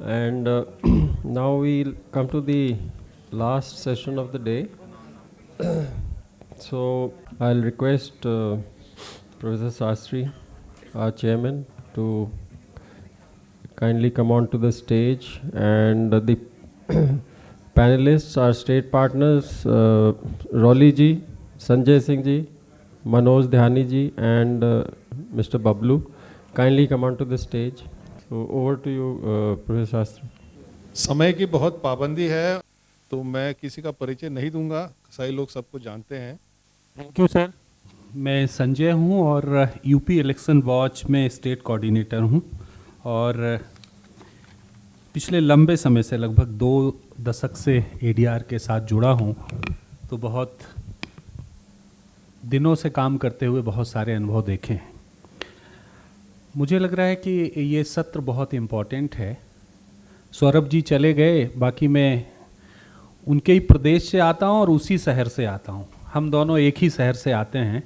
And now we'll come to the last session of the day. So I'll request Professor Sastry, our chairman, to kindly come on to the stage, and the panelists, our state partners, Rolly ji, Sanjay Singh ji, Manoj Dhyani ji, and Mr. Bablu, kindly come on to the stage. So over to you, Professor Sastry. समय की बहुत पाबंदी है, तो मैं किसी का परिचय नहीं दूंगा, कसाई लोग सबको जानते हैं। Thank you sir. मैं संजय हूं और यूपी इलेक्शन वॉच में स्टेट कोऑर्डिनेटर हूं और पिछले लंबे समय से लगभग 2 दशक से एडीआर के साथ जुड़ा हूं, तो बहुत दिनों से काम करते हुए बहुत सारे अनुभव देखे हैं। मुझे लग रहा है कि ये सत्र बहुत इम्पॉर्टेंट है। सौरभ जी चले गए, बाकी मैं उनके ही प्रदेश से आता हूं और उसी शहर से आता हूं। हम दोनों एक ही शहर से आते हैं,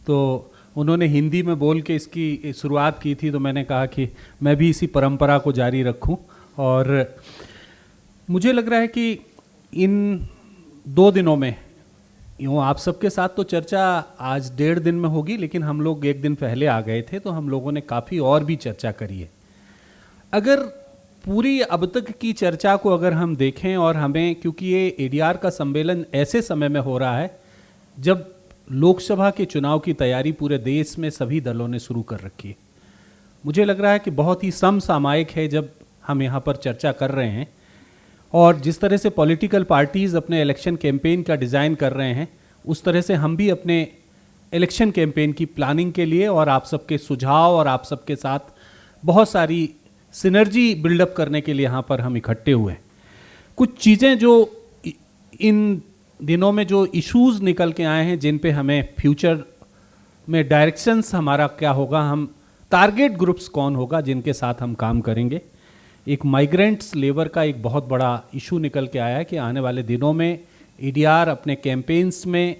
तो उन्होंने हिंदी में बोल के इसकी शुरुआत की थी, तो मैंने कहा कि मैं भी इसी परंपरा को जारी रखूं। और मुझे लग रहा है कि इन 2 दिनों में यूँ आप सबके साथ तो चर्चा आज 1.5 दिन में होगी, लेकिन हम लोग 1 दिन पहले आ गए थे, तो हम लोगों ने काफ़ी और भी चर्चा करी है। अगर पूरी अब तक की चर्चा को अगर हम देखें और हमें, क्योंकि ये एडीआर का सम्मेलन ऐसे समय में हो रहा है जब लोकसभा के चुनाव की तैयारी पूरे देश में सभी दलों ने शुरू कर रखी है, मुझे लग रहा है कि बहुत ही समसामयिक है जब हम यहाँ पर चर्चा कर रहे हैं। और जिस तरह से पॉलिटिकल पार्टीज़ अपने इलेक्शन कैंपेन का डिज़ाइन कर रहे हैं, उस तरह से हम भी अपने इलेक्शन कैंपेन की प्लानिंग के लिए और आप सबके सुझाव और आप सबके साथ बहुत सारी सिनर्जी बिल्डअप करने के लिए यहाँ पर हम इकट्ठे हुए हैं। कुछ चीज़ें जो इन दिनों में जो इश्यूज़ निकल के आए हैं, जिन पे हमें फ्यूचर में डायरेक्शंस हमारा क्या होगा, हम टारगेट ग्रुप्स कौन होगा जिनके साथ हम काम करेंगे। एक माइग्रेंट्स लेबर का एक बहुत बड़ा इशू निकल के आया है कि आने वाले दिनों में एडीआर अपने कैंपेन्स में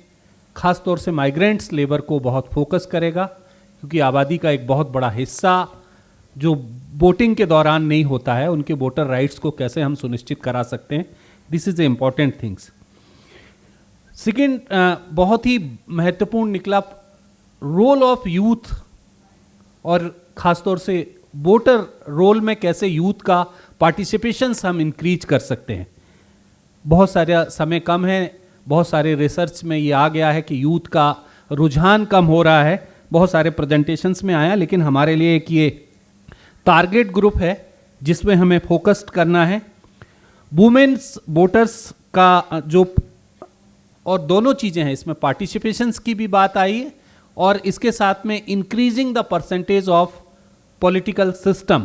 ख़ास तौर से माइग्रेंट्स लेबर को बहुत फोकस करेगा, क्योंकि आबादी का एक बहुत बड़ा हिस्सा जो वोटिंग के दौरान नहीं होता है, उनके वोटर राइट्स को कैसे हम सुनिश्चित करा सकते हैं। This is a important things. Second, बहुत ही महत्वपूर्ण निकला रोल ऑफ यूथ, और ख़ास तौर से वोटर रोल में कैसे यूथ का पार्टिसिपेशंस हम इंक्रीज कर सकते हैं। बहुत सारा समय कम है, बहुत सारे रिसर्च में ये आ गया है कि यूथ का रुझान कम हो रहा है, बहुत सारे प्रेजेंटेशंस में आया, लेकिन हमारे लिए एक ये टारगेट ग्रुप है जिसमें हमें फोकस्ड करना है। वुमेन्स वोटर्स का जो, और दोनों चीज़ें हैं इसमें, पार्टिसिपेशंस की भी बात आई है और इसके साथ में increasing the percentage of political system.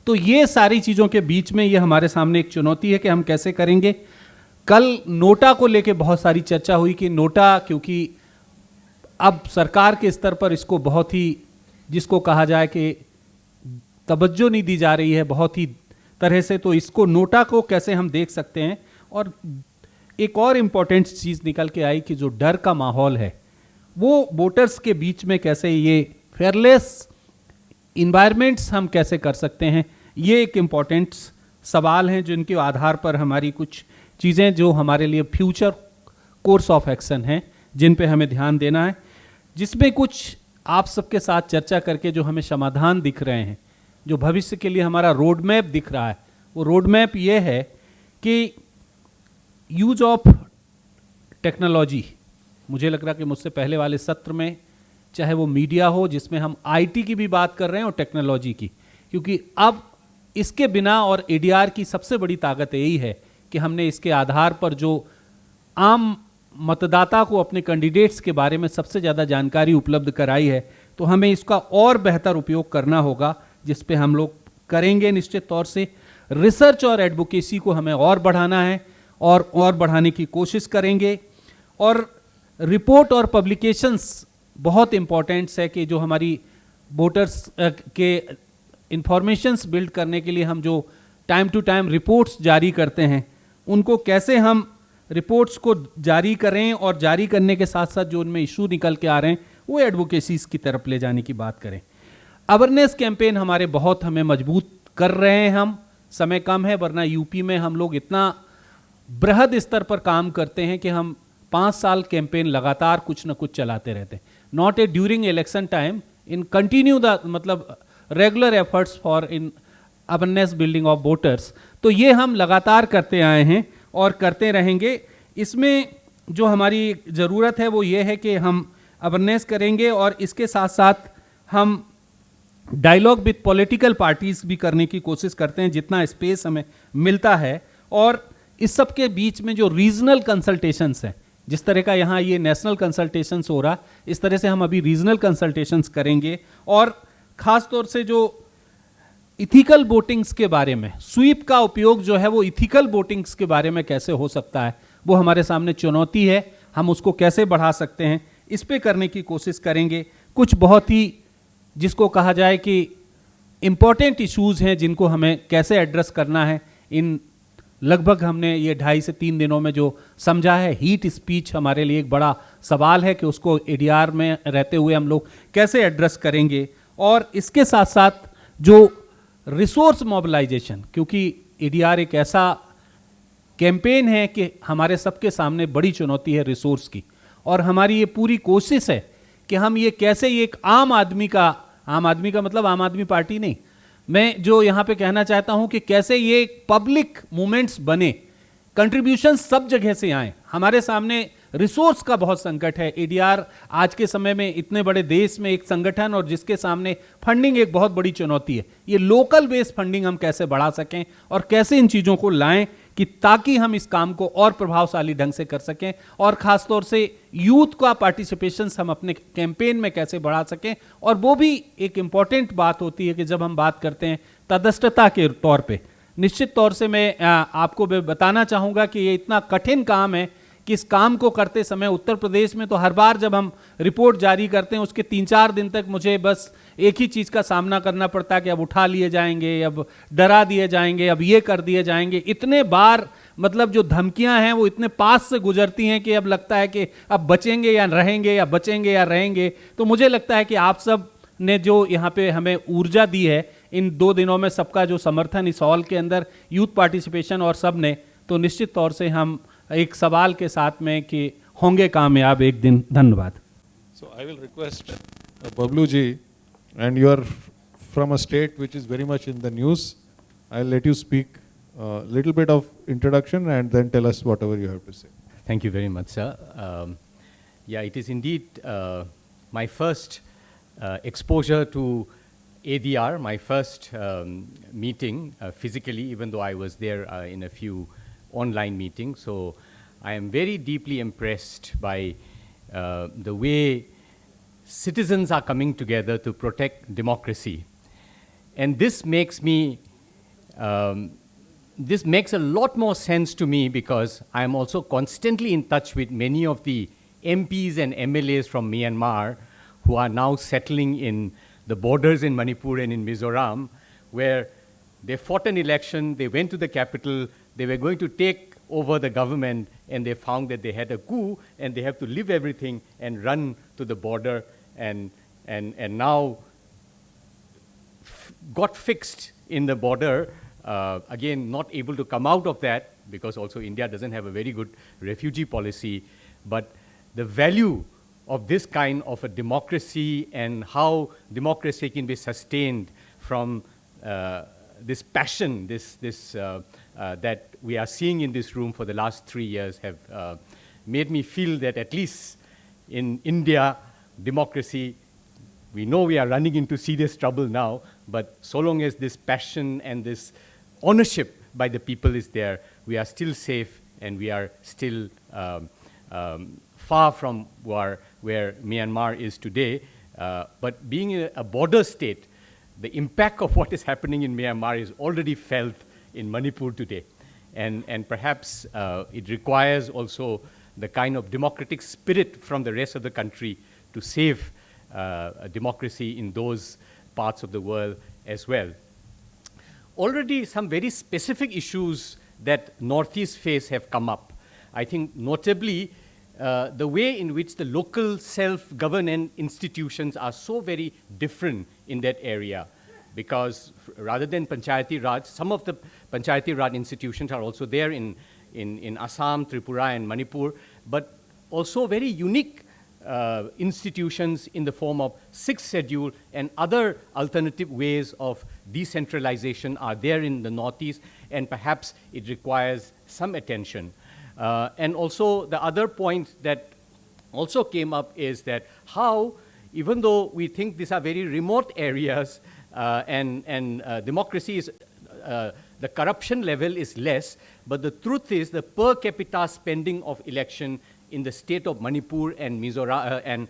तो ये सारी चीज़ों के बीच में ये हमारे सामने एक चुनौती है कि हम कैसे करेंगे। कल नोटा को लेके बहुत सारी चर्चा हुई कि नोटा, क्योंकि अब सरकार के स्तर पर इसको बहुत ही, जिसको कहा जाए कि तवज्जो नहीं दी जा रही है बहुत ही तरह से, तो इसको नोटा को कैसे हम देख सकते हैं। और एक और इम्पॉर्टेंट चीज़ निकल के आई कि जो डर का माहौल है वो वोटर्स के बीच में कैसे, ये फेयरलेस इन्वायरमेंट्स हम कैसे कर सकते हैं, ये एक इम्पॉर्टेंट सवाल हैं जिनके आधार पर हमारी कुछ चीज़ें जो हमारे लिए फ्यूचर कोर्स ऑफ एक्शन हैं जिन पे हमें ध्यान देना है, जिसमें कुछ आप सबके साथ चर्चा करके जो हमें समाधान दिख रहे हैं, जो भविष्य के लिए हमारा रोड मैप दिख रहा है, वो रोड मैप ये है कि यूज ऑफ टेक्नोलॉजी। मुझे लग रहा कि मुझसे पहले वाले सत्र में, चाहे वो मीडिया हो जिसमें हम आईटी की भी बात कर रहे हैं और टेक्नोलॉजी की, क्योंकि अब इसके बिना, और एडीआर की सबसे बड़ी ताकत यही है कि हमने इसके आधार पर जो आम मतदाता को अपने कैंडिडेट्स के बारे में सबसे ज़्यादा जानकारी उपलब्ध कराई है, तो हमें इसका और बेहतर उपयोग करना होगा, जिस पे हम लोग करेंगे निश्चित तौर से। रिसर्च और एडवोकेसी को हमें और बढ़ाना है और बढ़ाने की कोशिश करेंगे। और रिपोर्ट और पब्लिकेशंस बहुत इम्पॉर्टेंट्स है कि जो हमारी वोटर्स के इंफॉर्मेशंस बिल्ड करने के लिए हम जो टाइम टू टाइम रिपोर्ट्स जारी करते हैं, उनको कैसे हम रिपोर्ट्स को जारी करें और जारी करने के साथ साथ जो उनमें इशू निकल के आ रहे हैं वो एडवोकेसीज की तरफ ले जाने की बात करें। अवेयरनेस कैंपेन हमारे बहुत हमें मजबूत कर रहे हैं हम समय कम है, वरना यूपी में हम लोग इतना बृहद स्तर पर काम करते हैं कि हम 5 साल कैंपेन लगातार कुछ न कुछ चलाते रहते हैं. Not a during election time, in continue the मतलब regular efforts for in awareness building of voters. तो ये हम लगातार करते आए हैं और करते रहेंगे. इसमें जो हमारी ज़रूरत है वो ये है कि हम अवेयरनेस करेंगे और इसके साथ साथ हम डायलॉग विद पॉलिटिकल पार्टीज भी करने की कोशिश करते हैं जितना स्पेस हमें मिलता है. और इस सब के बीच में जो रीजनल कंसल्टेशंस हैं, जिस तरह का यहाँ ये नेशनल कंसल्टेशंस हो रहा, इस तरह से हम अभी रीजनल कंसल्टेशंस करेंगे. और ख़ास तौर से जो इथिकल वोटिंग्स के बारे में, स्वीप का उपयोग जो है वो इथिकल वोटिंग्स के बारे में कैसे हो सकता है, वो हमारे सामने चुनौती है. हम उसको कैसे बढ़ा सकते हैं, इस पे करने की कोशिश करेंगे. कुछ बहुत ही जिसको कहा जाए कि इम्पॉर्टेंट इश्यूज़ हैं जिनको हमें कैसे एड्रेस करना है, इन लगभग हमने ये 2.5 से 3 दिनों में जो समझा है. हीट स्पीच हमारे लिए एक बड़ा सवाल है कि उसको एडीआर में रहते हुए हम लोग कैसे एड्रेस करेंगे. और इसके साथ साथ जो रिसोर्स मोबिलाइजेशन, क्योंकि एडीआर एक ऐसा कैंपेन है कि हमारे सबके सामने बड़ी चुनौती है रिसोर्स की. और हमारी ये पूरी कोशिश है कि हम ये कैसे ये एक आम आदमी का मतलब आम आदमी पार्टी नहीं, मैं जो यहाँ पे कहना चाहता हूँ कि कैसे ये पब्लिक मूवमेंट्स बने, कंट्रीब्यूशन सब जगह से आए. हमारे सामने रिसोर्स का बहुत संकट है. एडीआर आज के समय में इतने बड़े देश में एक संगठन और जिसके सामने फंडिंग एक बहुत बड़ी चुनौती है. ये लोकल बेस्ड फंडिंग हम कैसे बढ़ा सकें और कैसे इन चीज़ों को लाएं कि ताकि हम इस काम को और प्रभावशाली ढंग से कर सकें. और ख़ास तौर से यूथ का पार्टिसिपेशन हम अपने कैंपेन में कैसे बढ़ा सकें. और वो भी एक इम्पॉर्टेंट बात होती है कि जब हम बात करते हैं तटस्थता के तौर पे, निश्चित तौर से मैं आपको बताना चाहूँगा कि ये इतना कठिन काम है कि इस काम को करते समय उत्तर प्रदेश में तो हर बार जब हम रिपोर्ट जारी करते हैं उसके 3-4 दिन तक मुझे बस एक ही चीज़ का सामना करना पड़ता है कि अब उठा लिए जाएंगे, अब डरा दिए जाएंगे, अब ये कर दिए जाएंगे. इतने बार मतलब जो धमकियां हैं वो इतने पास से गुजरती हैं कि अब लगता है कि अब बचेंगे या रहेंगे या बचेंगे या रहेंगे. तो मुझे लगता है कि आप सब ने जो यहाँ पे हमें ऊर्जा दी है इन 2 दिनों में, सबका जो समर्थन इस हॉल के अंदर, यूथ पार्टिसिपेशन और सब ने, तो निश्चित तौर से हम एक सवाल के साथ में कि होंगे कामयाब एक दिन. धन्यवाद. So I will request Bablu ji, and you are from a state which is very much in the news. I'll let you speak a little bit of introduction and then tell us whatever you have to say. Thank you very much, sir. Yeah, it is indeed my first exposure to ADR, my first meeting physically, even though I was there in a few online meetings. So I am very deeply impressed by the way citizens are coming together to protect democracy. And this makes me, this makes a lot more sense to me because I am also constantly in touch with many of the MPs and MLAs from Myanmar who are now settling in the borders in Manipur and in Mizoram, where they fought an election, they went to the capital, they were going to take over the government, and they found that they had a coup, and they have to leave everything and run to the border, and now got fixed in the border, again, not able to come out of that, because also India doesn't have a very good refugee policy, but the value of this kind of a democracy and how democracy can be sustained from this passion, that we are seeing in this room for the last 3 years have made me feel that at least in India, democracy, we know we are running into serious trouble now, but so long as this passion and this ownership by the people is there, we are still safe and we are still far from where Myanmar is today. But being a border state, the impact of what is happening in Myanmar is already felt in Manipur today. And perhaps it requires also the kind of democratic spirit from the rest of the country to save democracy in those parts of the world as well. Already some very specific issues that Northeast face have come up. I think notably the way in which the local self-governance institutions are so very different in that area. because rather than Panchayati Raj, some of the Panchayati Raj institutions are also there in Assam, Tripura, and Manipur, but also very unique institutions in the form of sixth schedule and other alternative ways of decentralization are there in the Northeast, and perhaps it requires some attention. And also the other point that also came up is that how, even though we think these are very remote areas and democracy is, the corruption level is less, but the truth is the per capita spending of election in the state of Manipur and Mizoram and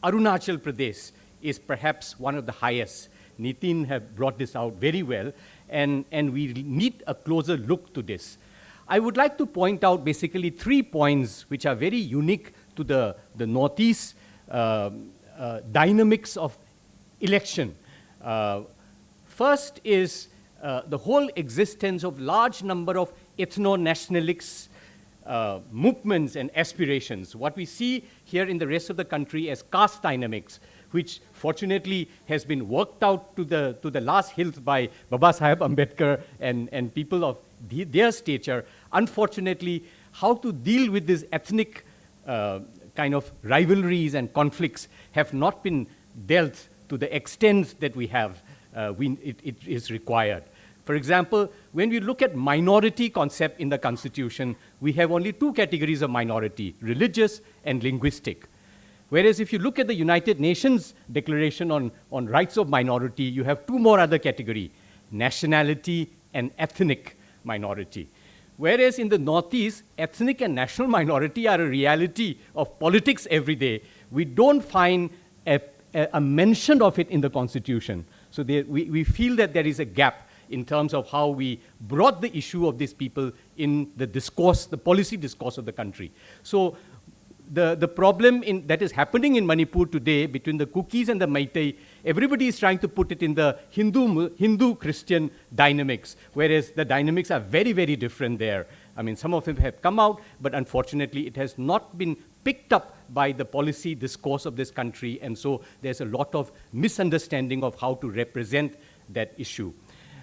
Arunachal Pradesh is perhaps one of the highest. Nitin have brought this out very well, and we need a closer look to this. I would like to point out basically 3 points which are very unique to the Northeast dynamics of election. First is the whole existence of large number of ethno-nationalists movements and aspirations. What we see here in the rest of the country as caste dynamics, which fortunately has been worked out to the last hilt by Baba Saheb Ambedkar and people of their stature. Unfortunately, how to deal with these ethnic kind of rivalries and conflicts have not been dealt to the extent that we have, it is required. For example, when we look at minority concept in the Constitution, we have only 2 categories of minority, religious and linguistic. Whereas if you look at the United Nations Declaration on Rights of Minority, you have 2 more other categories, nationality and ethnic minority. Whereas in the Northeast, ethnic and national minority are a reality of politics every day. We don't find a mention of it in the Constitution. So we feel that there is a gap in terms of how we brought the issue of these people in the discourse, the policy discourse of the country. So the problem that is happening in Manipur today between the Kukis and the Meitei, everybody is trying to put it in the Hindu-Christian dynamics, whereas the dynamics are very, very different there. I mean, some of them have come out, but unfortunately it has not been picked up by the policy discourse of this country, and so there's a lot of misunderstanding of how to represent that issue.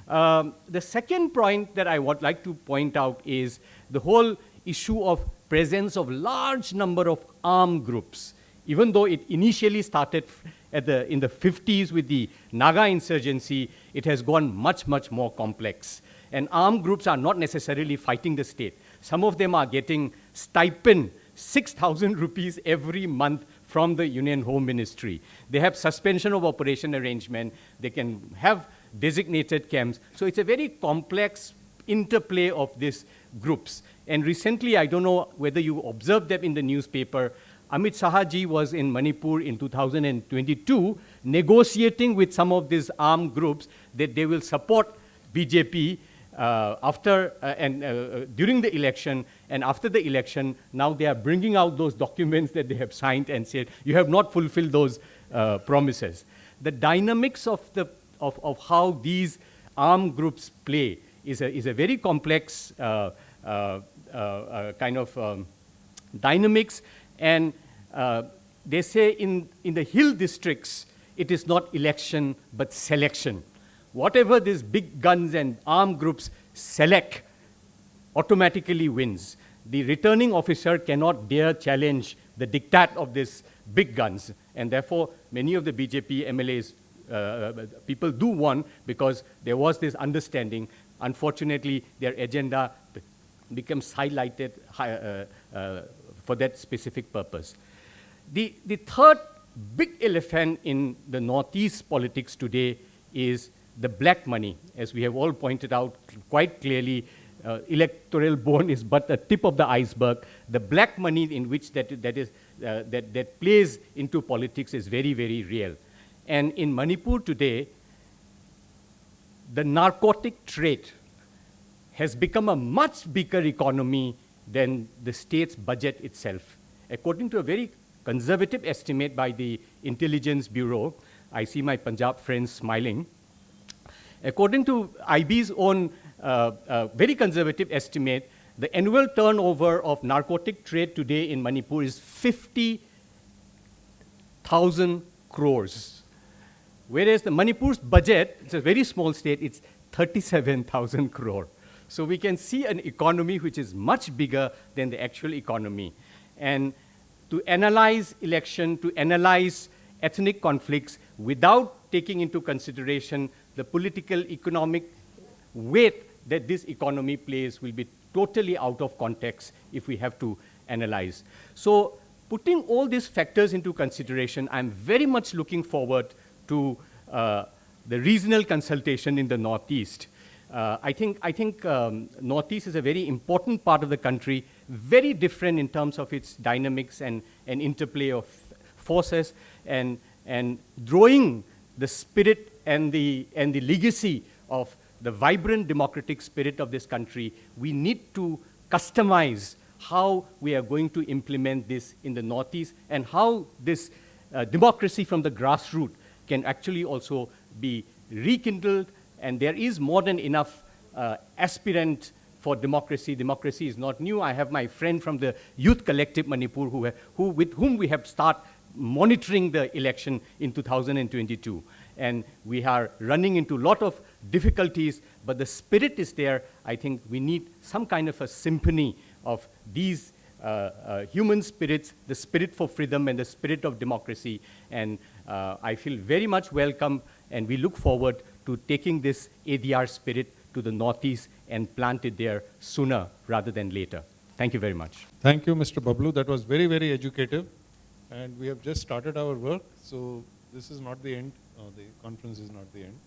The second point that I would like to point out is the whole issue of presence of large number of armed groups. Even though it initially started in the 50s with the Naga insurgency, it has gone much, much more complex. And armed groups are not necessarily fighting the state. Some of them are getting stipend, 6,000 rupees every month from the Union Home Ministry. They have suspension of operation arrangement. They can have designated camps. So it's a very complex interplay of these groups. And recently, I don't know whether you observed them in the newspaper, Amit Sahaji was in Manipur in 2022 negotiating with some of these armed groups that they will support BJP during the election, and after the election, now they are bringing out those documents that they have signed and said, you have not fulfilled those promises. The dynamics of how these armed groups play is a very complex kind of dynamics, and they say in the hill districts, it is not election but selection. Whatever these big guns and armed groups select automatically wins. The returning officer cannot dare challenge the diktat of these big guns, and therefore many of the BJP MLAs people do won because there was this understanding. Unfortunately, their agenda becomes highlighted for that specific purpose. The third big elephant in the Northeast politics today is the black money. As we have all pointed out quite clearly, electoral bond is but a tip of the iceberg. The black money in which that plays into politics is very, very real. And in Manipur today, the narcotic trade has become a much bigger economy than the state's budget itself. According to a very conservative estimate by the Intelligence Bureau, I see my Punjab friends smiling. According to IB's own very conservative estimate, the annual turnover of narcotic trade today in Manipur is 50,000 crores. Whereas the Manipur's budget, it's a very small state, it's 37,000 crore. So we can see an economy which is much bigger than the actual economy. And to analyze election, to analyze ethnic conflicts without taking into consideration the political, economic weight that this economy plays will be totally out of context if we have to analyze. So putting all these factors into consideration, I'm very much looking forward to the regional consultation in the Northeast. I think Northeast is a very important part of the country, very different in terms of its dynamics and interplay of forces, and drawing the spirit and the legacy of the vibrant democratic spirit of this country. We need to customize how we are going to implement this in the Northeast, and how this democracy from the grassroots can actually also be rekindled. And there is more than enough aspirant for democracy. Democracy is not new. I have my friend from the Youth Collective Manipur with whom we have started monitoring the election in 2022. And we are running into a lot of difficulties, but the spirit is there. I think we need some kind of a symphony of these human spirits, the spirit for freedom and the spirit of democracy. And I feel very much welcome, and we look forward to taking this ADR spirit to the Northeast and plant it there sooner rather than later. Thank you very much. Thank you, Mr. Bablu. That was very, very educative. And we have just started our work, so this is not the end. The conference is not the end.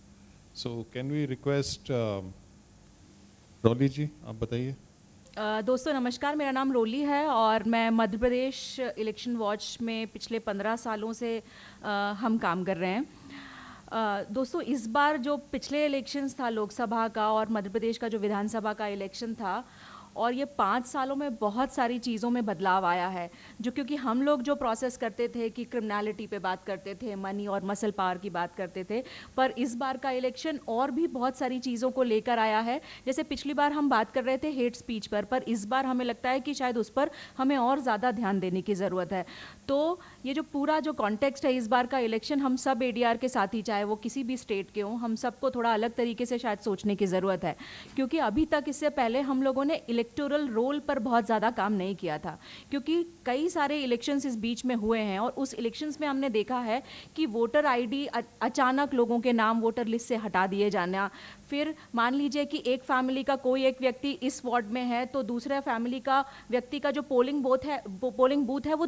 So can we request Rolly ji, आप बताइए. दोस्तों नमस्कार, मेरा नाम रोली है और मैं Madhya Pradesh election watch में पिछले 15 सालों से हम काम कर रहे हैं. दोस्तों इस बार जो पिछले इलेक्शंस था लोकसभा का और मध्य प्रदेश का जो विधानसभा का इलेक्शन था, और ये 5 सालों में बहुत सारी चीज़ों में बदलाव आया है. जो क्योंकि हम लोग जो प्रोसेस करते थे कि क्रिमिनलिटी पे बात करते थे, मनी और मसल पावर की बात करते थे, पर इस बार का इलेक्शन और भी बहुत सारी चीज़ों को लेकर आया है. जैसे पिछली बार हम बात कर रहे थे हेट स्पीच पर इस बार हमें लगता है कि शायद उस पर हमें और ज़्यादा ध्यान देने की ज़रूरत है. तो ये जो पूरा जो कॉन्टेक्स्ट है इस बार का इलेक्शन, हम सब ADR के साथ ही, चाहे वो किसी भी स्टेट के हों, हम सबको थोड़ा अलग तरीके से शायद सोचने की ज़रूरत है. क्योंकि अभी तक इससे पहले हम लोगों ने इलेक्टोरल रोल पर बहुत ज़्यादा काम नहीं किया था, क्योंकि कई सारे इलेक्शंस इस बीच में हुए हैं और उस इलेक्शंस में हमने देखा है कि वोटर ID अचानक लोगों के नाम वोटर लिस्ट से हटा दिए जाना. फिर मान लीजिए कि एक फैमिली का कोई एक व्यक्ति इस वार्ड में है तो दूसरे फैमिली का व्यक्ति का जो पोलिंग बूथ है वो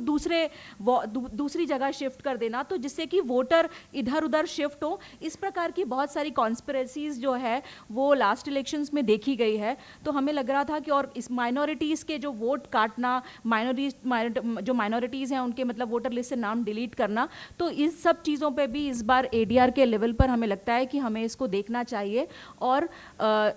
दूसरी जगह शिफ्ट कर देना, तो जिससे कि वोटर इधर उधर शिफ्ट हो. इस प्रकार की बहुत सारी कॉन्स्पिरेसीज जो है वो लास्ट इलेक्शंस में देखी गई है. तो हमें लग रहा था कि और इस माइनॉरिटीज़ के जो वोट काटना, जो माइनॉरिटीज़ हैं उनके मतलब वोटर लिस्ट से नाम डिलीट करना, तो इस सब चीज़ों पे भी इस बार ADR के लेवल पर हमें लगता है कि हमें इसको देखना चाहिए. और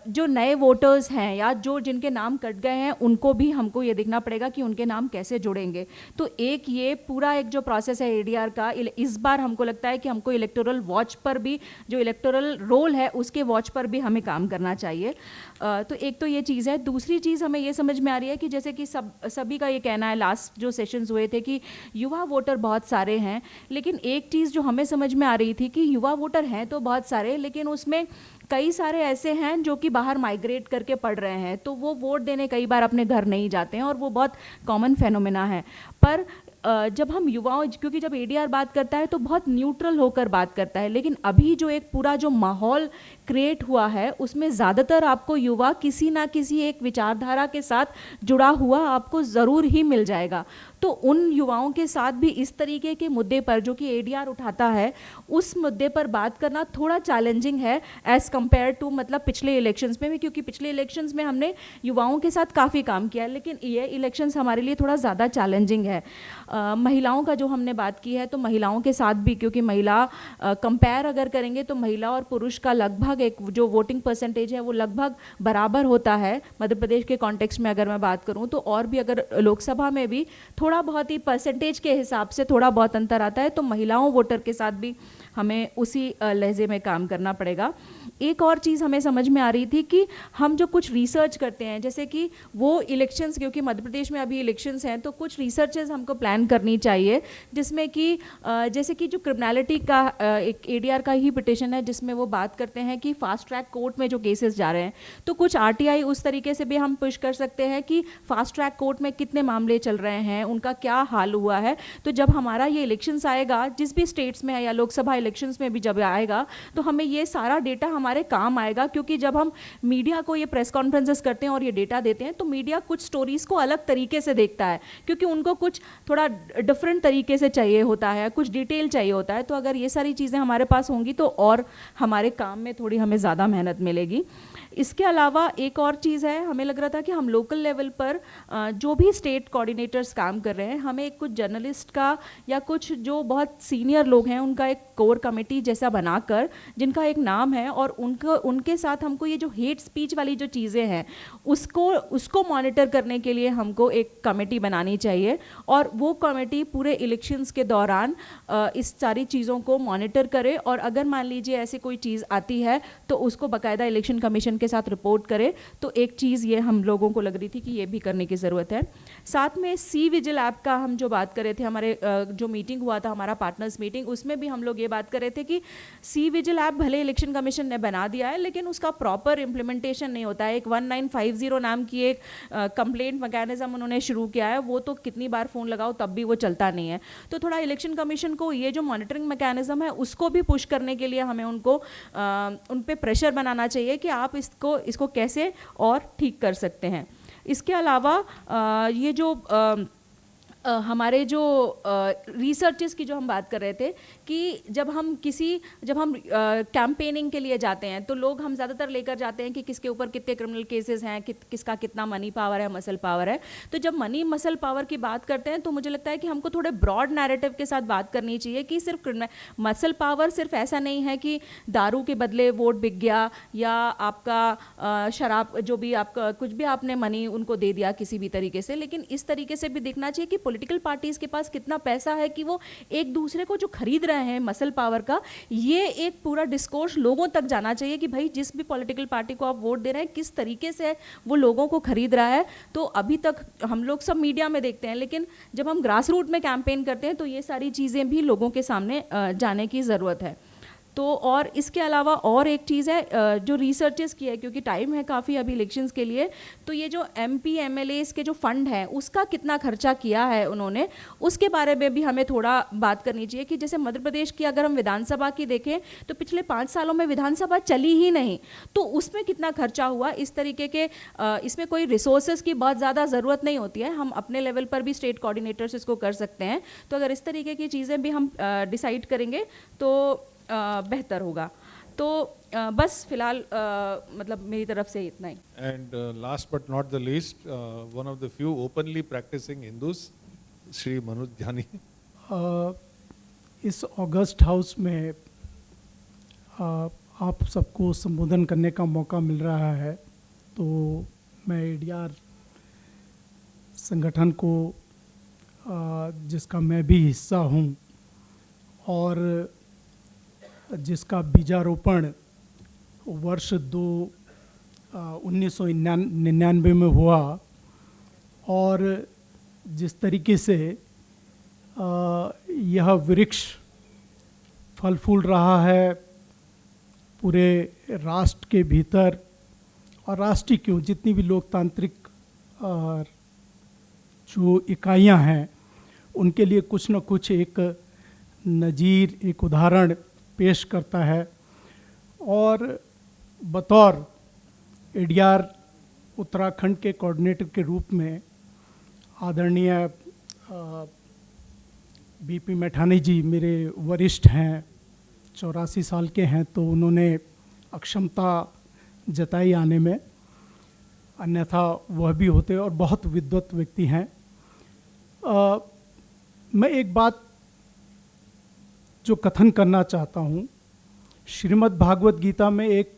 जो नए वोटर्स हैं या जो जिनके नाम कट गए हैं उनको भी हमको ये देखना पड़ेगा कि उनके नाम कैसे जुड़ेंगे. तो एक ये पूरा एक जो प्रोसेस है ADR का, इस बार हमको लगता है कि हमको इलेक्टोरल वॉच पर भी, जो इलेक्टोरल रोल है उसके वॉच पर भी हमें काम करना चाहिए. तो एक तो ये चीज़ है. दूसरी चीज़ हमें ये समझ में आ रही है कि जैसे कि सभी का ये कहना है, लास्ट जो सेशंस हुए थे कि युवा वोटर बहुत सारे हैं, लेकिन एक चीज़ जो हमें समझ में आ रही थी कि युवा वोटर हैं तो बहुत सारे, लेकिन उसमें कई सारे ऐसे हैं जो कि बाहर माइग्रेट करके पढ़ रहे हैं, तो वो वोट देने कई बार अपने घर नहीं जाते हैं और वो बहुत कॉमन फेनोमेना है. पर जब हम युवाओं, क्योंकि जब ADR बात करता है तो बहुत न्यूट्रल होकर बात करता है, लेकिन अभी जो एक पूरा जो माहौल क्रिएट हुआ है उसमें ज़्यादातर आपको युवा किसी ना किसी एक विचारधारा के साथ जुड़ा हुआ आपको ज़रूर ही मिल जाएगा. तो उन युवाओं के साथ भी इस तरीके के मुद्दे पर जो कि ADR उठाता है, उस मुद्दे पर बात करना थोड़ा चैलेंजिंग है एज़ कम्पेयर टू मतलब पिछले इलेक्शंस में भी, क्योंकि पिछले इलेक्शंस में हमने युवाओं के साथ काफ़ी काम किया है, लेकिन ये इलेक्शंस हमारे लिए थोड़ा ज़्यादा चैलेंजिंग है. महिलाओं का जो हमने बात की है, तो महिलाओं के साथ भी, क्योंकि महिला कंपेयर अगर करेंगे तो महिला और पुरुष का लगभग एक जो वोटिंग परसेंटेज है वो लगभग बराबर होता है मध्य प्रदेश के कॉन्टेक्स्ट में अगर मैं बात करूं तो. और भी अगर लोकसभा में भी थोड़ा बहुत ही परसेंटेज के हिसाब से थोड़ा बहुत अंतर आता है, तो महिलाओं वोटर के साथ भी हमें उसी लहजे में काम करना पड़ेगा। एक और चीज़ हमें समझ में आ रही थी कि हम जो कुछ रिसर्च करते हैं, जैसे कि वो इलेक्शंस, क्योंकि मध्य प्रदेश में अभी इलेक्शंस हैं, तो कुछ रिसर्चेस हमको प्लान करनी चाहिए, जिसमें कि जैसे कि जो क्रिमिनलिटी का एक ADR का ही पिटिशन है, जिसमें वो बात करते हैं कि फास्ट ट्रैक कोर्ट में जो केसेस जा रहे हैं, तो कुछ RTI उस तरीके से भी हम पुश कर सकते हैं कि फास्ट ट्रैक कोर्ट में कितने मामले चल रहे हैं, उनका क्या हाल हुआ है। तो जब हमारा ये इलेक्शंस आएगा, जिस भी स्टेट्स में है या लोकसभा इलेक्शंस में भी जब आएगा, तो हमें ये सारा डेटा हमारे काम आएगा, क्योंकि जब हम मीडिया को ये प्रेस कॉन्फ्रेंसेस करते हैं और ये डेटा देते हैं, तो मीडिया कुछ स्टोरीज को अलग तरीके से देखता है, क्योंकि उनको कुछ थोड़ा डिफरेंट तरीके से चाहिए होता है, कुछ डिटेल चाहिए होता है। तो अगर ये सारी चीज़ें हमारे पास होंगी तो और हमारे काम में थोड़ी हमें ज़्यादा मेहनत मिलेगी। इसके अलावा एक और चीज़ है, हमें लग रहा था कि हम लोकल लेवल पर जो भी स्टेट कोऑर्डिनेटर्स काम कर रहे हैं, हमें एक कुछ जर्नलिस्ट का या कुछ जो बहुत सीनियर लोग हैं उनका एक कोर कमेटी जैसा बनाकर, जिनका एक नाम है, और उनके साथ हमको ये जो हेट स्पीच वाली जो चीज़ें हैं उसको मॉनिटर करने के लिए हमको एक कमेटी बनानी चाहिए, और वो कमेटी पूरे इलेक्शंस के दौरान इस सारी चीज़ों को मॉनिटर करे, और अगर मान लीजिए ऐसी कोई चीज़ आती है तो उसको बाकायदा इलेक्शन कमीशन के साथ रिपोर्ट करे। तो एक चीज़ ये हम लोगों को लग रही थी कि ये भी करने की ज़रूरत है। साथ में सी विजिल ऐप का हम जो बात कर रहे थे, हमारे जो मीटिंग हुआ था, हमारा पार्टनर्स मीटिंग, उसमें भी हम लोग ये बात कर रहे थे कि सी विजिल ऐप भले इलेक्शन कमीशन ने बना दिया है, लेकिन उसका प्रॉपर इम्प्लीमेंटेशन नहीं होता है। एक 1950 नाम की एक कंप्लेंट मैकेनिज्म उन्होंने शुरू किया है, वो तो कितनी बार फ़ोन लगाओ तब भी वो चलता नहीं है। तो थोड़ा इलेक्शन कमीशन को ये जो मॉनिटरिंग मैकेनिज्म है उसको भी पुश करने के लिए हमें उनको उन पे प्रेशर बनाना चाहिए कि आप इसको कैसे और ठीक कर सकते हैं। इसके अलावा ये जो हमारे जो रिसर्चेस की जो हम बात कर रहे थे कि जब हम कैंपेनिंग के लिए जाते हैं तो लोग हम ज़्यादातर लेकर जाते हैं कि किसके ऊपर कितने क्रिमिनल केसेस हैं, किसका कितना मनी पावर है, मसल पावर है। तो जब मनी मसल पावर की बात करते हैं तो मुझे लगता है कि हमको थोड़े ब्रॉड नैरेटिव के साथ बात करनी चाहिए कि सिर्फ मसल पावर सिर्फ ऐसा नहीं है कि दारू के बदले वोट बिक गया, या आपका शराब जो भी आपका कुछ भी आपने मनी उनको दे दिया किसी भी तरीके से। लेकिन इस तरीके से भी देखना चाहिए कि पॉलिटिकल पार्टीज के पास कितना पैसा है कि वो एक दूसरे को जो खरीद रहे हैं मसल पावर का, ये एक पूरा डिस्कोर्स लोगों तक जाना चाहिए कि भाई जिस भी पॉलिटिकल पार्टी को आप वोट दे रहे हैं किस तरीके से वो लोगों को खरीद रहा है। तो अभी तक हम लोग सब मीडिया में देखते हैं, लेकिन जब हम ग्रास रूट में कैंपेन करते हैं तो ये सारी चीज़ें भी लोगों के सामने जाने की ज़रूरत है। तो और इसके अलावा और एक चीज़ है जो रिसर्चेस की है, क्योंकि टाइम है काफ़ी अभी इलेक्शंस के लिए, तो ये जो MP MLAs के जो फंड हैं उसका कितना खर्चा किया है उन्होंने, उसके बारे में भी हमें थोड़ा बात करनी चाहिए। कि जैसे मध्य प्रदेश की अगर हम विधानसभा की देखें तो पिछले 5 सालों में विधानसभा चली ही नहीं, तो उसमें कितना खर्चा हुआ। इस तरीके के इसमें कोई रिसोर्सेज की बहुत ज़्यादा ज़रूरत नहीं होती है, हम अपने लेवल पर भी स्टेट कोऑर्डिनेटर्स इसको कर सकते हैं। तो अगर इस तरीके की चीज़ें भी हम डिसाइड करेंगे तो बेहतर होगा। तो बस फिलहाल मतलब मेरी तरफ से इतना ही। And last but not the least, one of the few openly practicing Hindus, Shri Manoj Dhyani. इस ऑगस्ट हाउस में आप सबको संबोधन करने का मौका मिल रहा है, तो मैं ADR संगठन को जिसका मैं भी हिस्सा हूँ और जिसका बीजारोपण वर्ष 1999 में हुआ, और जिस तरीके से यह वृक्ष फल फूल रहा है पूरे राष्ट्र के भीतर, और राष्ट्रीय क्यों जितनी भी लोकतांत्रिक जो इकाइयां हैं उनके लिए कुछ न कुछ एक नज़ीर, एक उदाहरण पेश करता है। और बतौर ADR उत्तराखंड के कोऑर्डिनेटर के रूप में आदरणीय BP मैठानी जी मेरे वरिष्ठ हैं, 84 साल के हैं, तो उन्होंने अक्षमता जताई आने में, अन्यथा वह भी होते और बहुत विद्वत व्यक्ति हैं। मैं एक बात जो कथन करना चाहता हूँ, श्रीमद् भागवत गीता में एक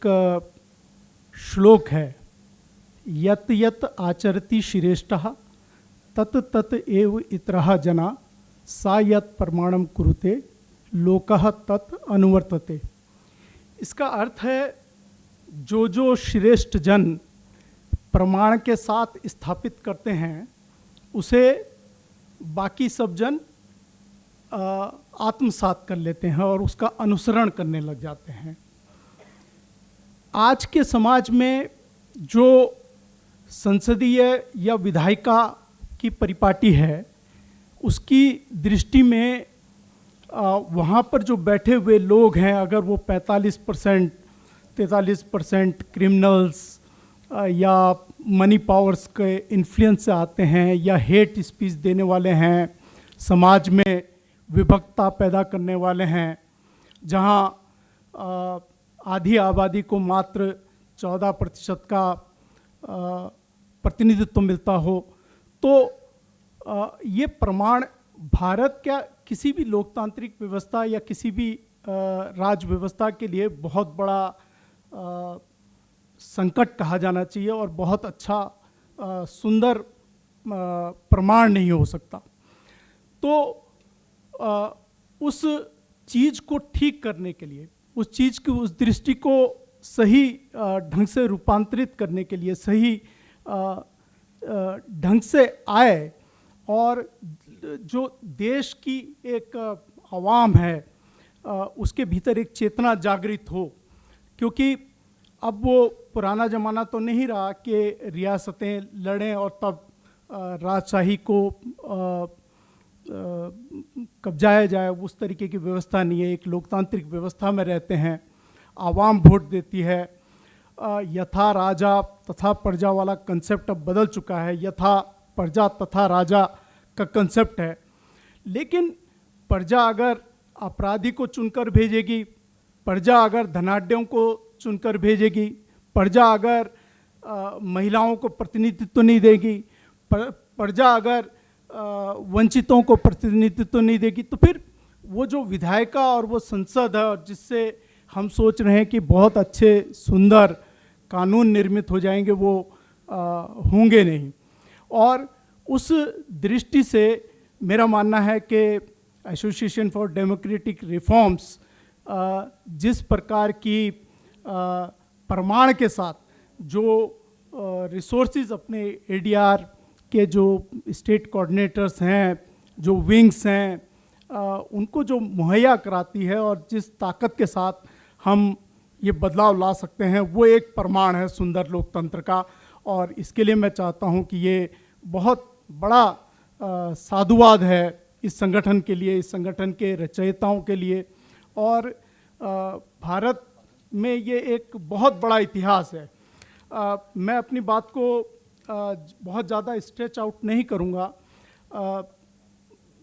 श्लोक है, यत यत आचरति श्रेष्ठः तत तत एव इतरः जना सा यत प्रमाणम कुरुते लोकः तत् अनुवर्तते। इसका अर्थ है जो श्रेष्ठ जन प्रमाण के साथ स्थापित करते हैं उसे बाकी सब जन आत्मसात कर लेते हैं और उसका अनुसरण करने लग जाते हैं। आज के समाज में जो संसदीय या विधायिका की परिपाटी है उसकी दृष्टि में वहाँ पर जो बैठे हुए लोग हैं, अगर वो 43% क्रिमिनल्स या मनी पावर्स के इन्फ्लुएंस से आते हैं या हेट स्पीच देने वाले हैं, समाज में विभक्ता पैदा करने वाले हैं, जहाँ आधी आबादी को मात्र 14% का प्रतिनिधित्व मिलता हो, तो ये प्रमाण भारत क्या किसी भी लोकतांत्रिक व्यवस्था या किसी भी राज व्यवस्था के लिए बहुत बड़ा संकट कहा जाना चाहिए और बहुत अच्छा सुंदर प्रमाण नहीं हो सकता। तो उस चीज़ को ठीक करने के लिए, उस चीज़ की उस दृष्टि को सही ढंग से रूपांतरित करने के लिए, सही ढंग से आए और जो देश की एक आवाम है उसके भीतर एक चेतना जागृत हो, क्योंकि अब वो पुराना ज़माना तो नहीं रहा कि रियासतें लड़ें और तब राजशाही को कब्जाया जाए, उस तरीके की व्यवस्था नहीं है। एक लोकतांत्रिक व्यवस्था में रहते हैं, आवाम वोट देती है, यथा राजा तथा प्रजा वाला कंसेप्ट अब बदल चुका है, यथा प्रजा तथा राजा का कंसेप्ट है। लेकिन प्रजा अगर अपराधी को चुनकर भेजेगी, प्रजा अगर धनाढ्यों को चुनकर भेजेगी, प्रजा अगर महिलाओं को प्रतिनिधित्व नहीं देगी, प्रजा अगर वंचितों को प्रतिनिधित्व नहीं देगी, तो फिर वो जो विधायिका और वो संसद है और जिससे हम सोच रहे हैं कि बहुत अच्छे सुंदर कानून निर्मित हो जाएंगे, वो होंगे नहीं। और उस दृष्टि से मेरा मानना है कि एसोसिएशन फॉर डेमोक्रेटिक रिफॉर्म्स जिस प्रकार की प्रमाण के साथ जो रिसोर्सेज अपने एडीआर के जो स्टेट कोऑर्डिनेटर्स हैं, जो विंग्स हैं, उनको जो मुहैया कराती है और जिस ताकत के साथ हम ये बदलाव ला सकते हैं, वो एक प्रमाण है सुंदर लोकतंत्र का। और इसके लिए मैं चाहता हूँ कि ये बहुत बड़ा साधुवाद है इस संगठन के लिए, इस संगठन के रचयिताओं के लिए। और भारत में ये एक बहुत बड़ा इतिहास है। मैं अपनी बात को बहुत ज़्यादा स्ट्रेच आउट नहीं करूँगा।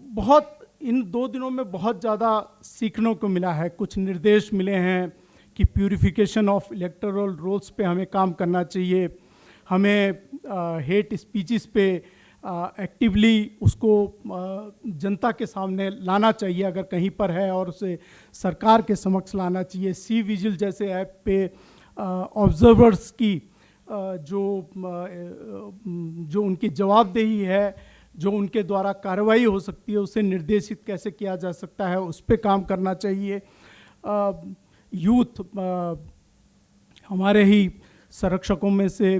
बहुत इन 2 दिनों में बहुत ज़्यादा सीखने को मिला है। कुछ निर्देश मिले हैं कि प्यूरिफिकेशन ऑफ इलेक्टोरल रोल्स पे हमें काम करना चाहिए, हमें हेट स्पीचेस पे एक्टिवली उसको जनता के सामने लाना चाहिए अगर कहीं पर है, और उसे सरकार के समक्ष लाना चाहिए। सी विजिल जैसे ऐप पे ऑब्जर्वर्स की जो उनकी जवाबदेही है, जो उनके द्वारा कार्रवाई हो सकती है, उसे निर्देशित कैसे किया जा सकता है, उस पर काम करना चाहिए। यूथ हमारे ही संरक्षकों में से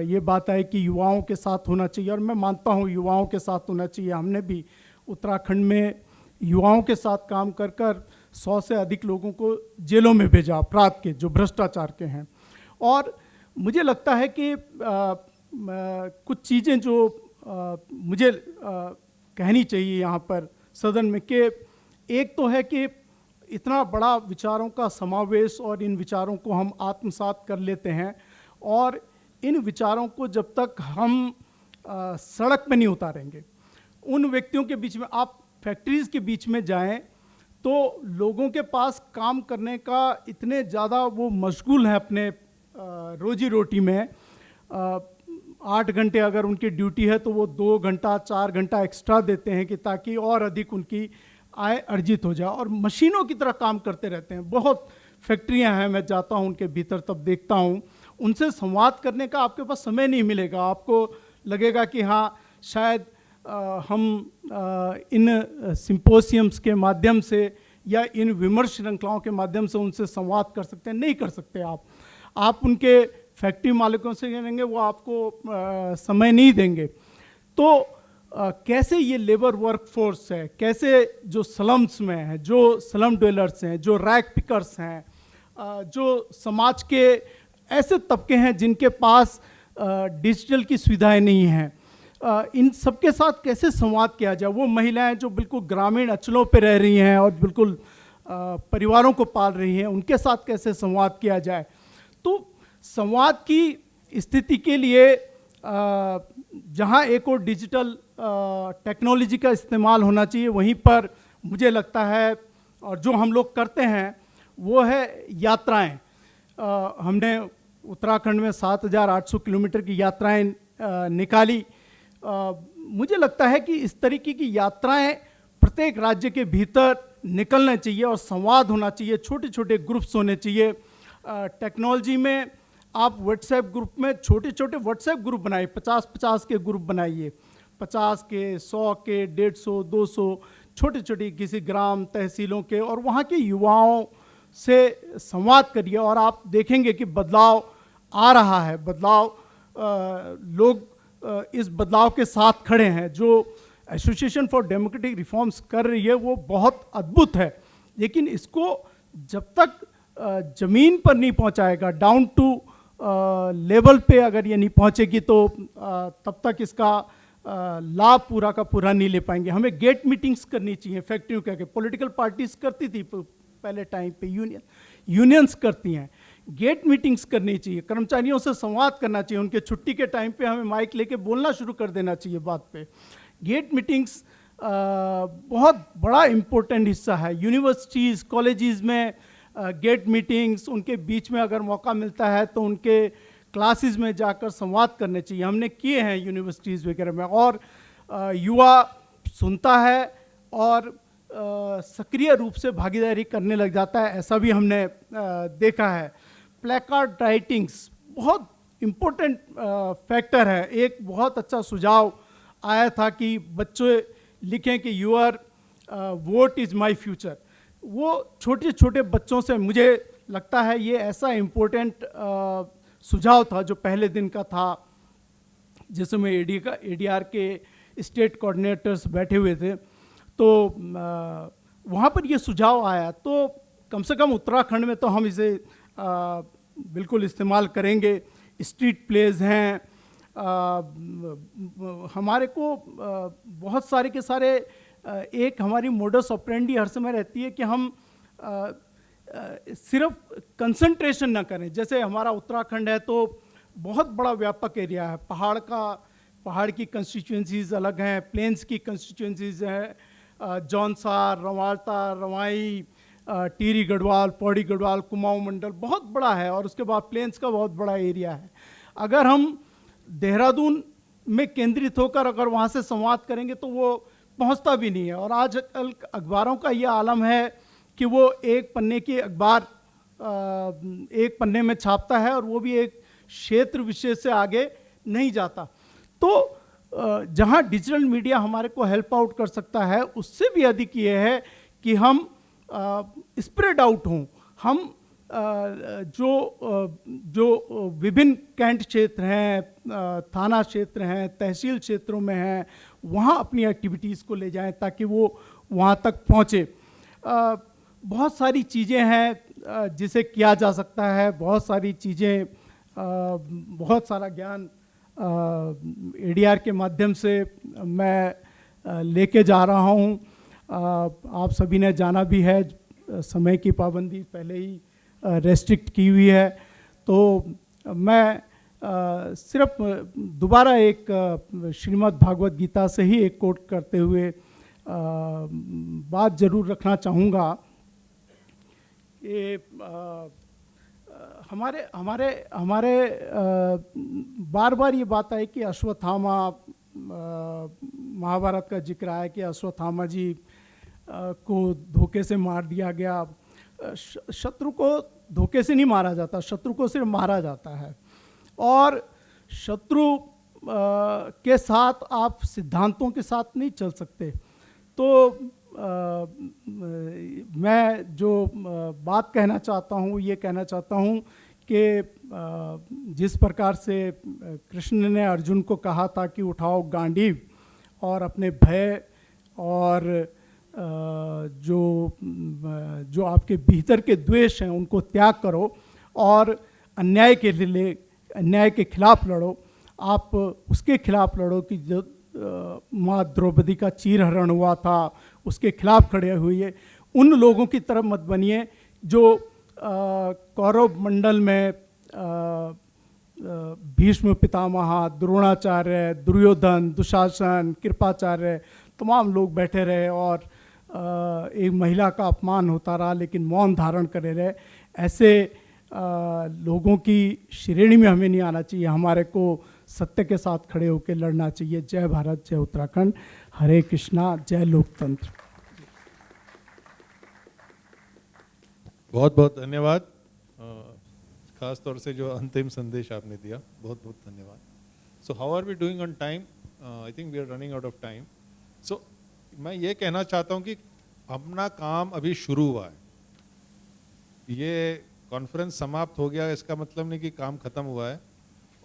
ये बात है कि युवाओं के साथ होना चाहिए, और मैं मानता हूँ युवाओं के साथ होना चाहिए। हमने भी उत्तराखंड में युवाओं के साथ काम कर कर 100 से अधिक लोगों को जेलों में भेजा, अपराध के, जो भ्रष्टाचार के हैं। और मुझे लगता है कि कुछ चीज़ें जो मुझे कहनी चाहिए यहाँ पर सदन में, कि एक तो है कि इतना बड़ा विचारों का समावेश और इन विचारों को हम आत्मसात कर लेते हैं, और इन विचारों को जब तक हम सड़क पे नहीं उतारेंगे, उन व्यक्तियों के बीच में, आप फैक्ट्रीज़ के बीच में जाएं तो लोगों के पास काम करने का इतने ज़्यादा वो मशगूल हैं अपने रोजी रोटी में। 8 घंटे अगर उनकी ड्यूटी है तो वो 2 घंटा 4 घंटा एक्स्ट्रा देते हैं कि ताकि और अधिक उनकी आय अर्जित हो जाए, और मशीनों की तरह काम करते रहते हैं। बहुत फैक्ट्रियां हैं, मैं जाता हूं उनके भीतर, तब देखता हूं उनसे संवाद करने का आपके पास समय नहीं मिलेगा। आपको लगेगा कि हाँ शायद हम इन सिंपोसियम्स के माध्यम से या इन विमर्श श्रृंखलाओं के माध्यम से उनसे संवाद कर सकते हैं? नहीं कर सकते आप उनके फैक्ट्री मालिकों से करेंगे, वो आपको समय नहीं देंगे। तो कैसे ये लेबर वर्कफोर्स है, कैसे जो स्लम्स में है, जो स्लम ड्वेलर्स हैं, जो रैक पिकर्स हैं, जो समाज के ऐसे तबके हैं जिनके पास डिजिटल की सुविधाएं नहीं हैं, इन सबके साथ कैसे संवाद किया जाए? वो महिलाएं जो बिल्कुल ग्रामीण अंचलों पे रह रही हैं और बिल्कुल परिवारों को पाल रही हैं, उनके साथ कैसे संवाद किया जाए? तो संवाद की स्थिति के लिए जहाँ एक और डिजिटल टेक्नोलॉजी का इस्तेमाल होना चाहिए, वहीं पर मुझे लगता है, और जो हम लोग करते हैं वो है यात्राएं। हमने उत्तराखंड में 7,800 किलोमीटर की यात्राएं निकाली। मुझे लगता है कि इस तरीके की यात्राएं प्रत्येक राज्य के भीतर निकलना चाहिए और संवाद होना चाहिए, छोटे छोटे ग्रुप्स होने चाहिए। टेक्नोलॉजी में आप व्हाट्सएप ग्रुप में छोटे छोटे व्हाट्सएप ग्रुप बनाइए, 50-50 के ग्रुप बनाइए, 50 के, 100 के, 150, 200 छोटे छोटे किसी ग्राम तहसीलों के, और वहाँ के युवाओं से संवाद करिए और आप देखेंगे कि बदलाव आ रहा है। बदलाव, लोग इस बदलाव के साथ खड़े हैं। जो एसोसिएशन फॉर डेमोक्रेटिक रिफॉर्म्स कर रही है वो बहुत अद्भुत है, लेकिन इसको जब तक ज़मीन पर नहीं पहुंचाएगा, डाउन टू लेवल पे अगर ये नहीं पहुंचेगी, तो तब तक इसका लाभ पूरा का पूरा नहीं ले पाएंगे। हमें गेट मीटिंग्स करनी चाहिए फैक्ट्रियों के। पॉलिटिकल पार्टीज करती थी पहले टाइम पे, यूनियंस करती हैं। गेट मीटिंग्स करनी चाहिए, कर्मचारियों से संवाद करना चाहिए, उनके छुट्टी के टाइम पे हमें माइक लेके बोलना शुरू कर देना चाहिए बात पे। गेट मीटिंग्स बहुत बड़ा इम्पोर्टेंट हिस्सा है। यूनिवर्सिटीज़, कॉलेजेस में गेट मीटिंग्स, उनके बीच में अगर मौका मिलता है तो उनके क्लासेस में जाकर संवाद करने चाहिए। हमने किए हैं यूनिवर्सिटीज़ वगैरह में, और युवा सुनता है और सक्रिय रूप से भागीदारी करने लग जाता है, ऐसा भी हमने देखा है। प्लेकार्ड राइटिंग्स बहुत इम्पोर्टेंट फैक्टर है। एक बहुत अच्छा सुझाव आया था कि बच्चे लिखें कि your vote is my future. वो छोटे छोटे बच्चों से, मुझे लगता है ये ऐसा इम्पोर्टेंट सुझाव था जो पहले दिन का था, जिसमें एडीआर के स्टेट कोऑर्डिनेटर्स बैठे हुए थे, तो वहाँ पर ये सुझाव आया। तो कम से कम उत्तराखंड में तो हम इसे बिल्कुल इस्तेमाल करेंगे। स्ट्रीट प्लेज हैं, हमारे को बहुत सारे के सारे, एक हमारी मोडस ऑपरेंडी हर समय रहती है कि हम सिर्फ कंसंट्रेशन ना करें। जैसे हमारा उत्तराखंड है तो बहुत बड़ा व्यापक एरिया है, पहाड़ की कंस्टिट्यूएंसीज अलग हैं, प्लेन्स की कंस्टिट्यूएंसीज हैं, जौनसार, रवालता, रवाई, टिहरी गढ़वाल, पौड़ी गढ़वाल, कुमाऊं मंडल बहुत बड़ा है, और उसके बाद प्लेन्स का बहुत बड़ा एरिया है। अगर हम देहरादून में केंद्रित होकर अगर वहाँ से संवाद करेंगे तो वो पहुँचता भी नहीं है। और आजकल अखबारों का ये आलम है कि वो एक पन्ने की अखबार एक पन्ने में छापता है और वो भी एक क्षेत्र विशेष से आगे नहीं जाता। तो जहाँ डिजिटल मीडिया हमारे को हेल्प आउट कर सकता है, उससे भी अधिक ये है कि हम स्प्रेड आउट हों। हम जो विभिन्न कैंट क्षेत्र हैं, थाना क्षेत्र हैं, तहसील क्षेत्रों में हैं, वहाँ अपनी एक्टिविटीज़ को ले जाएं ताकि वो वहाँ तक पहुँचे। बहुत सारी चीज़ें हैं जिसे किया जा सकता है, बहुत सारी चीज़ें, बहुत सारा ज्ञान एडीआर के माध्यम से मैं लेके जा रहा हूँ। आप सभी ने जाना भी है, समय की पाबंदी पहले ही रेस्ट्रिक्ट की हुई है, तो मैं सिर्फ दोबारा एक श्रीमद् भागवत गीता से ही एक कोट करते हुए बात जरूर रखना चाहूँगा। ये हमारे बार बार ये बात है कि अश्वत्थामा, महाभारत का जिक्र आया कि अश्वत्थामा जी को धोखे से मार दिया गया। शत्रु को धोखे से नहीं मारा जाता, शत्रु को सिर्फ मारा जाता है। और शत्रु के साथ आप सिद्धांतों के साथ नहीं चल सकते। तो मैं जो बात कहना चाहता हूँ ये कहना चाहता हूँ कि जिस प्रकार से कृष्ण ने अर्जुन को कहा था कि उठाओ गांडीव और अपने भय और जो आपके भीतर के द्वेष हैं उनको त्याग करो और अन्याय के खिलाफ लड़ो। आप उसके खिलाफ लड़ो कि जो माँ द्रौपदी का चीरहरण हुआ था उसके खिलाफ खड़े हुए। उन लोगों की तरफ मत बनिए जो कौरव मंडल में भीष्म पितामह, द्रोणाचार्य, दुर्योधन, दुशासन, कृपाचार्य तमाम लोग बैठे रहे और एक महिला का अपमान होता रहा लेकिन मौन धारण करे रहे। ऐसे लोगों की श्रेणी में हमें नहीं आना चाहिए। हमारे को सत्य के साथ खड़े होकर लड़ना चाहिए। जय भारत, जय उत्तराखंड, हरे कृष्णा, जय लोकतंत्र। बहुत बहुत धन्यवाद। खास तौर से जो अंतिम संदेश आपने दिया, बहुत बहुत धन्यवाद। So how are we doing on time? I think we are running out of time. So मैं ये कहना चाहता हूँ कि अपना काम अभी शुरू हुआ है। ये कॉन्फ्रेंस समाप्त हो गया इसका मतलब नहीं कि काम खत्म हुआ है।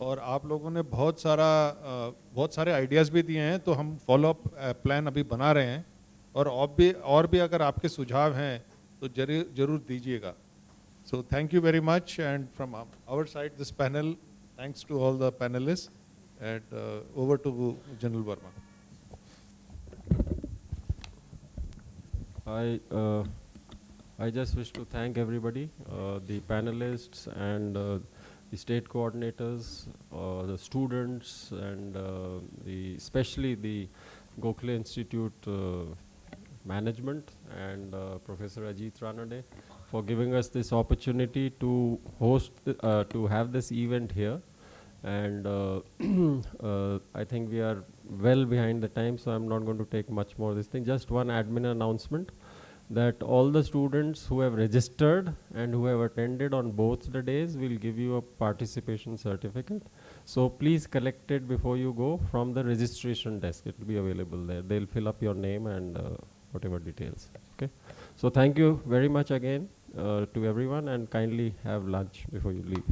और आप लोगों ने बहुत सारे आइडियाज़ भी दिए हैं, तो हम फॉलोअप प्लान अभी बना रहे हैं। और भी अगर आपके सुझाव हैं तो जरूर दीजिएगा। So thank you very much, and from our side, this panel, thanks to all the panelists, and over to General Verma. I just wish to thank everybody, the panelists and the state coordinators, the students, and especially the Gokhale Institute management and Professor Ajit Ranade for giving us this opportunity to host, to have this event here. And I think we are well behind the time, so I'm not going to take much more of this thing. Just one admin announcement that all the students who have registered and who have attended on both the days will give you a participation certificate. So please collect it before you go from the registration desk. It will be available there. They'll fill up your name and whatever details. Okay. So thank you very much again to everyone, and kindly have lunch before you leave.